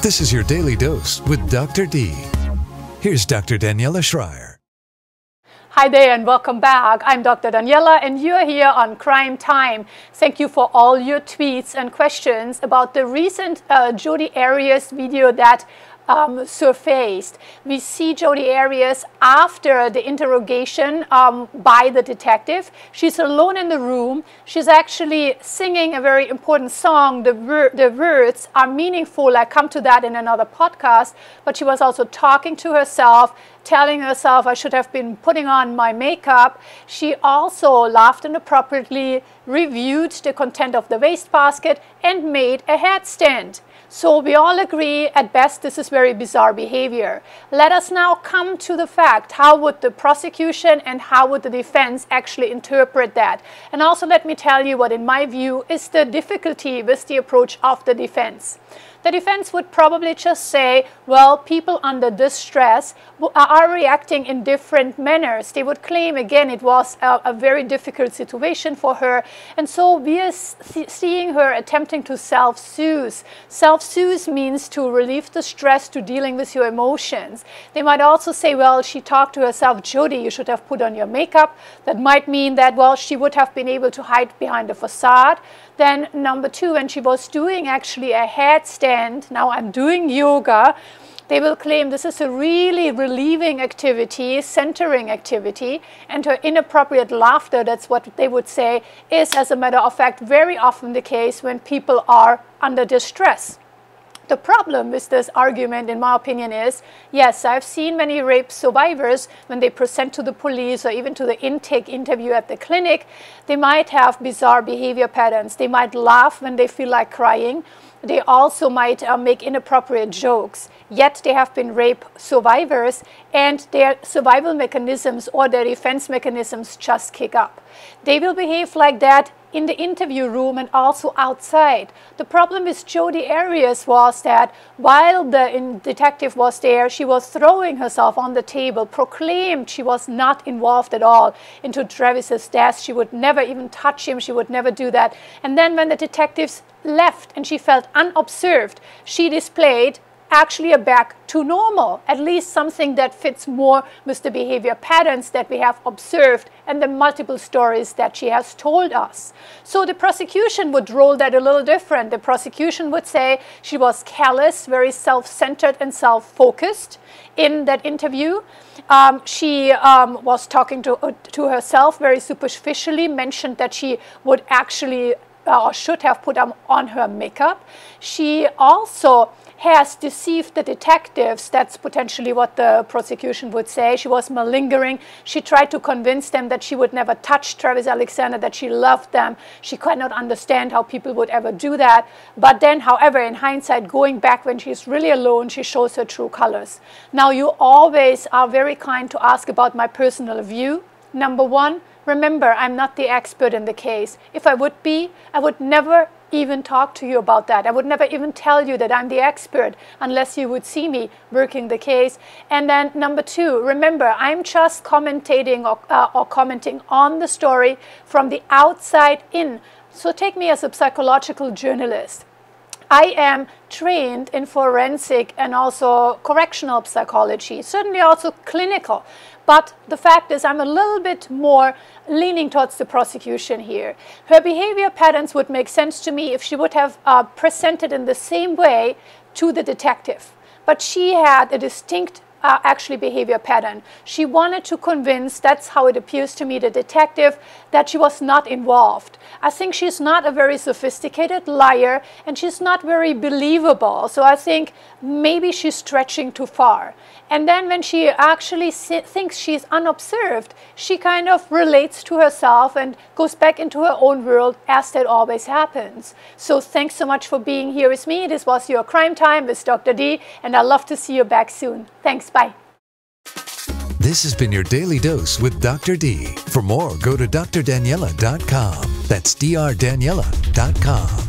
This is your Daily Dose with Dr. D. Here's Dr. Daniela Schreier. Hi there and welcome back. I'm Dr. Daniela and you're here on Crime Time. Thank you for all your tweets and questions about the recent Jodi-Arias video that surfaced. We see Jodi-Arias after the interrogation by the detective. She's alone in the room. She's actually singing a very important song. The words are meaningful. I come to that in another podcast. But she was also talking to herself, telling herself, I should have been putting on my makeup. She also laughed inappropriately, reviewed the content of the wastebasket, and made a headstand. So we all agree, at best, this is very bizarre behavior. Let us now come to the fact, how would the prosecution and how would the defense actually interpret that? And also let me tell you what, in my view, is the difficulty with the approach of the defense. The defense would probably just say, well, people under distress are reacting in different manners. They would claim, again, it was a very difficult situation for her. And so we are seeing her attempting to self-soothe. Self-soothe means to relieve the stress, to dealing with your emotions. They might also say, well, she talked to herself, Jodi, you should have put on your makeup. That might mean that, well, she would have been able to hide behind a facade. Then number two, when she was doing actually a headstand, now I'm doing yoga, they will claim this is a really relieving activity, centering activity, and her inappropriate laughter, that's what they would say, is, as a matter of fact, very often the case when people are under distress. The problem with this argument, in my opinion, is, yes, I've seen many rape survivors, when they present to the police or even to the intake interview at the clinic, they might have bizarre behavior patterns. They might laugh when they feel like crying. They also might make inappropriate jokes. Yet they have been rape survivors and their survival mechanisms or their defense mechanisms just kick up. They will behave like that in the interview room and also outside. The problem with Jodi-Arias was that while the detective was there, she was throwing herself on the table, proclaimed she was not involved at all into Travis's death. She would never even touch him. She would never do that. And then when the detectives left and she felt unobserved, she displayed actually a back to normal, at least something that fits more with the behavior patterns that we have observed and the multiple stories that she has told us. So the prosecution would roll that a little different. The prosecution would say she was callous, very self-centered and self-focused in that interview. She was talking to herself very superficially, mentioned that she would actually or should have put on her makeup. She also has deceived the detectives. That's potentially what the prosecution would say. She was malingering. She tried to convince them that she would never touch Travis Alexander, that she loved them. She could not understand how people would ever do that. But then, however, in hindsight, going back when she's really alone, she shows her true colors. Now, you always are very kind to ask about my personal view. Number one, remember, I'm not the expert in the case. If I would be, I would never even talk to you about that. I would never even tell you that I'm the expert unless you would see me working the case. And then number two, remember, I'm just commentating or commenting on the story from the outside in. So take me as a psychological journalist. I am trained in forensic and also correctional psychology, certainly also clinical. But the fact is, I'm a little bit more leaning towards the prosecution here. Her behavior patterns would make sense to me if she would have presented in the same way to the detective. But she had a distinct actually behavior pattern. She wanted to convince, that's how it appears to me, the detective, that she was not involved. I think she's not a very sophisticated liar and she's not very believable. So I think maybe she's stretching too far. And then when she actually thinks she's unobserved, she kind of relates to herself and goes back into her own world, as that always happens. So thanks so much for being here with me. This was your Crime Time with Dr. D, and I'd love to see you back soon. Thanks, bye. This has been your Daily Dose with Dr. D. For more, go to doctordaniela.com. That's doctordaniela.com.